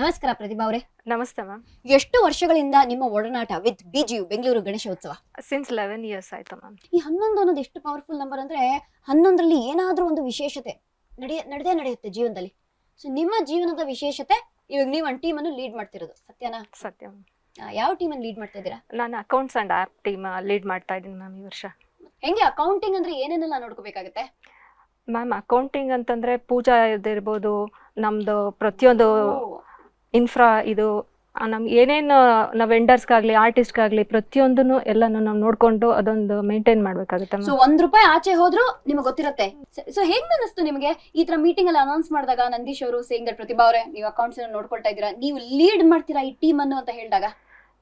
ನಮಸ್ಕಾರ ಪ್ರತಿಭಾ ಅವರೇ. ನಮಸ್ತೆ ಮ್ಯಾಮ್. ಎಷ್ಟು ವರ್ಷಗಳಿಂದ ನಿಮ್ಮ ಒಡನಾಟ with BGU Bengaluru Ganeshotsava? Since 11 years ಆಯ್ತು ಮ್ಯಾಮ್. ಈ 11 ಅನ್ನೋದು ಎಷ್ಟು ಪವರ್ಫುಲ್ ನಂಬರ್ ಅಂದ್ರೆ 11ರಲ್ಲಿ ಏನಾದ್ರೂ ಒಂದು ವಿಶೇಷತೆ ನಡೆಯುತ್ತೆ ಜೀವನದಲ್ಲಿ. ಸೊ ನಿಮ್ಮ ಜೀವನದ ವಿಶೇಷತೆ ಇವಾಗ ನೀವು ಒಂದು ಟೀಮ್ ಅನ್ನು ಲೀಡ್ ಮಾಡ್ತಿರೋದು, ಸತ್ಯನಾ? ಸತ್ಯ ಮ್ಯಾಮ್. ಯಾವ ಟೀಮ್ ಅನ್ನು ಲೀಡ್ ಮಾಡ್ತಾ ಇದ್ದೀರಾ? ನಾನು accounts and app team lead ಮಾಡ್ತಾ ಇದ್ದೀನಿ ಮ್ಯಾಮ್ ಈ ವರ್ಷ. ಹೆಂಗೆ ಅಕೌಂಟಿಂಗ್ ಅಂದ್ರೆ ಏನೇನೆಲ್ಲ ನೋಡ್ಕೋಬೇಕಾಗುತ್ತೆ ಮ್ಯಾಮ್? ಅಕೌಂಟಿಂಗ್ ಅಂತಂದರೆ ಪೂಜಾ ಇದಿರ್ಬೋದು, ನಮ್ಮದು ಪ್ರತಿಯೊಂದು ಇನ್ಫ್ರಾ ಇದು ನಮ್ಗೆ ಏನೇನು ನಾವು ವೆಂಡರ್ಸ್ಗಾಗಲಿ ಆರ್ಟಿಸ್ಟ್ಗಾಗಲಿ ಪ್ರತಿಯೊಂದನ್ನು ಎಲ್ಲನೂ ನಾವು ನೋಡಿಕೊಂಡು ಅದೊಂದು ಮೇಂಟೈನ್ ಮಾಡಬೇಕಾಗುತ್ತೆ. ಸೊ ₹1 ಆಚೆ ಹೋದ್ರು ನಿಮಗೆ ಗೊತ್ತಿರುತ್ತೆ. ಸೊ ಹೆಂಗ್ ಅನಿಸ್ತು ನಿಮಗೆ ಈ ತರ ಮೀಟಿಂಗ್ ಅಲ್ಲಿ ಅನೌನ್ಸ್ ಮಾಡಿದಾಗ ನಂದೀಶ್ ಅವರು ಸೇಯಿಂಗ್ ದಟ್ ಪ್ರತಿಭಾ ಅವರೇ ನೀವು ಅಕೌಂಟ್ಸ್ ಅನ್ನು ನೋಡ್ಕೊಳ್ತಾ ಇದ್ದೀರಾ, ನೀವು ಲೀಡ್ ಮಾಡ್ತೀರಾ ಈ ಟೀಮ್ ಅನ್ನು ಅಂತ ಹೇಳಿದಾಗ?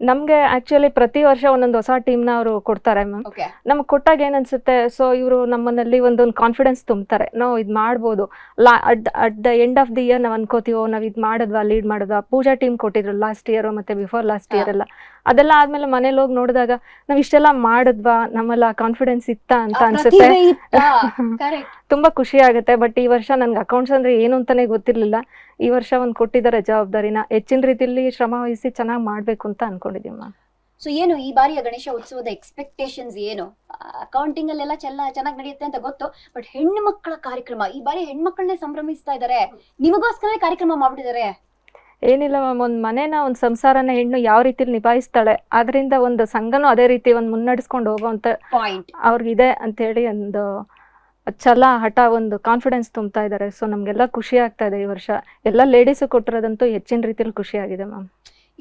ನಮಗೆ ಆ್ಯಕ್ಚುಲಿ ಪ್ರತಿ ವರ್ಷ ಒಂದೊಂದು ಹೊಸ ಟೀಮ್ನ ಅವರು ಕೊಡ್ತಾರೆ ಮ್ಯಾಮ್. ನಮ್ಗೆ ಕೊಟ್ಟಾಗ ಏನನ್ಸುತ್ತೆ, ಸೊ ಇವರು ನಮ್ಮನ್ನಲ್ಲಿ ಒಂದೊಂದು ಕಾನ್ಫಿಡೆನ್ಸ್ ತುಂಬ್ತಾರೆ, ನಾವು ಇದು ಮಾಡ್ಬೋದು. At the end of the year ನಾವು ಅನ್ಕೋತೀವೋ ನಾವು ಇದು ಮಾಡಿದ್ವಾ, ಲೀಡ್ ಮಾಡಿದ್ವಾ. ಪೂಜಾ ಟೀಮ್ ಕೊಟ್ಟಿದ್ರು ಲಾಸ್ಟ್ ಇಯರ್ ಮತ್ತು ಬಿಫೋರ್ ಲಾಸ್ಟ್ ಇಯರ್ ಎಲ್ಲ. ಅದೆಲ್ಲ ಆದ್ಮೇಲೆ ಮನೇಲಿ ಹೋಗಿ ನೋಡಿದಾಗ ನಾವು ಇಷ್ಟೆಲ್ಲ ಮಾಡಿದ್ವಾ, ನಮ್ಮೆಲ್ಲ ಕಾನ್ಫಿಡೆನ್ಸ್ ಇತ್ತಾ ಅಂತ ಅನ್ಸುತ್ತೆ. ತುಂಬಾ ಖುಷಿ ಆಗುತ್ತೆ. ಬಟ್ ಈ ವರ್ಷ ನನ್ಗೆ ಅಕೌಂಟ್ಸ್ ಅಂದ್ರೆ ಏನು ಅಂತಾನೆ ಗೊತ್ತಿರ್ಲಿಲ್ಲ. ಈ ವರ್ಷ ಒಂದು ಕೊಟ್ಟಿದ್ದಾರೆ ಜವಾಬ್ದಾರಿನ, ಹೆಚ್ಚಿನ ರೀತಿಯಲ್ಲಿ ಶ್ರಮ ವಹಿಸಿ ಚೆನ್ನಾಗಿ ಮಾಡ್ಬೇಕು ಅಂತ ಅನ್ಕೊಂಡಿದ್ದೀವಿ ಮ್ಯಾಮ್. ಸೊ ಏನು ಈ ಬಾರಿಯ ಗಣೇಶ ಉತ್ಸವದ ಎಕ್ಸ್ಪೆಕ್ಟೇಷನ್ಸ್ ಏನು? ಅಕೌಂಟಿಂಗ್ ಅಲ್ಲೆಲ್ಲ ಚೆನ್ನಾಗಿ ನಡೆಯುತ್ತೆ ಅಂತ ಗೊತ್ತು, ಬಟ್ ಹೆಣ್ಣು ಮಕ್ಕಳ ಕಾರ್ಯಕ್ರಮ ಈ ಬಾರಿ ಹೆಣ್ಮಕ್ಳನ್ನೇ ಸಂಭ್ರಮಿಸ್ತಾ ಇದ್ದಾರೆ, ನಿಮಗೋಸ್ಕರ ಕಾರ್ಯಕ್ರಮ ಮಾಡ್ಬಿಟ್ಟಿದ್ದಾರೆ. ಏನಿಲ್ಲ ಮ್ಯಾಮ್, ಒಂದು ಮನೇನ ಒಂದು ಸಂಸಾರನ ಹೆಣ್ಣು ಯಾವ ರೀತಿಲಿ ನಿಭಾಯಿಸ್ತಾಳೆ, ಅದರಿಂದ ಒಂದು ಸಂಘನೂ ಅದೇ ರೀತಿ ಒಂದು ಮುನ್ನಡೆಸ್ಕೊಂಡು ಹೋಗೋವಂಥ ಪಾಯಿಂಟ್ ಅವ್ರಿಗಿದೆ ಅಂತೇಳಿ ಒಂದು ಛಲ ಹಠ ಒಂದು ಕಾನ್ಫಿಡೆನ್ಸ್ ತುಂಬ್ತಾ ಇದ್ದಾರೆ. ಸೊ ನಮಗೆಲ್ಲ ಖುಷಿ ಆಗ್ತಾ ಇದೆ. ಈ ವರ್ಷ ಎಲ್ಲ ಲೇಡೀಸು ಕೊಟ್ಟಿರೋದಂತೂ ಹೆಚ್ಚಿನ ರೀತಿಯಲ್ಲಿ ಖುಷಿ ಆಗಿದೆ ಮ್ಯಾಮ್.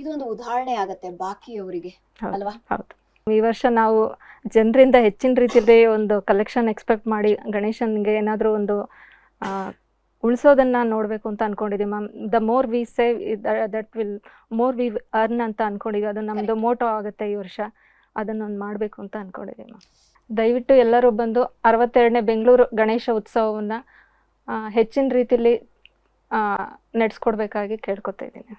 ಇದೊಂದು ಉದಾಹರಣೆ ಆಗುತ್ತೆ ಬಾಕಿಯವರಿಗೆ ಅಲ್ವಾ? ಹೌದು. ಈ ವರ್ಷ ನಾವು ಜನರಿಂದ ಹೆಚ್ಚಿನ ರೀತಿಯಲ್ಲಿ ಒಂದು ಕಲೆಕ್ಷನ್ ಎಕ್ಸ್ಪೆಕ್ಟ್ ಮಾಡಿ ಗಣೇಶನ್ಗೆ ಏನಾದರೂ ಒಂದು ಉಳಿಸೋದನ್ನ ನೋಡಬೇಕು ಅಂತ ಅನ್ಕೊಂಡಿದ್ದೀವಿ ma'am. The more we save that will more we earn ಅಂತ ಅನ್ಕೊಂಡಿದ್ದೀವಿ. ಅದು ನಮ್ಮದು ಮೋಟೋ ಆಗುತ್ತೆ ಈ ವರ್ಷ. ಅದನ್ನೊಂದು ಮಾಡಬೇಕು ಅಂತ ಅನ್ಕೊಂಡಿದ್ದೀವಿ ಮ್ಯಾಮ್. ದಯವಿಟ್ಟು ಎಲ್ಲರೂ ಬಂದು 62ನೇ ಬೆಂಗಳೂರು ಗಣೇಶ ಉತ್ಸವವನ್ನು ಹೆಚ್ಚಿನ ರೀತಿಯಲ್ಲಿ ನಡೆಸ್ಕೊಡ್ಬೇಕಾಗಿ ಕೇಳ್ಕೊತಾ ಇದ್ದೀನಿ.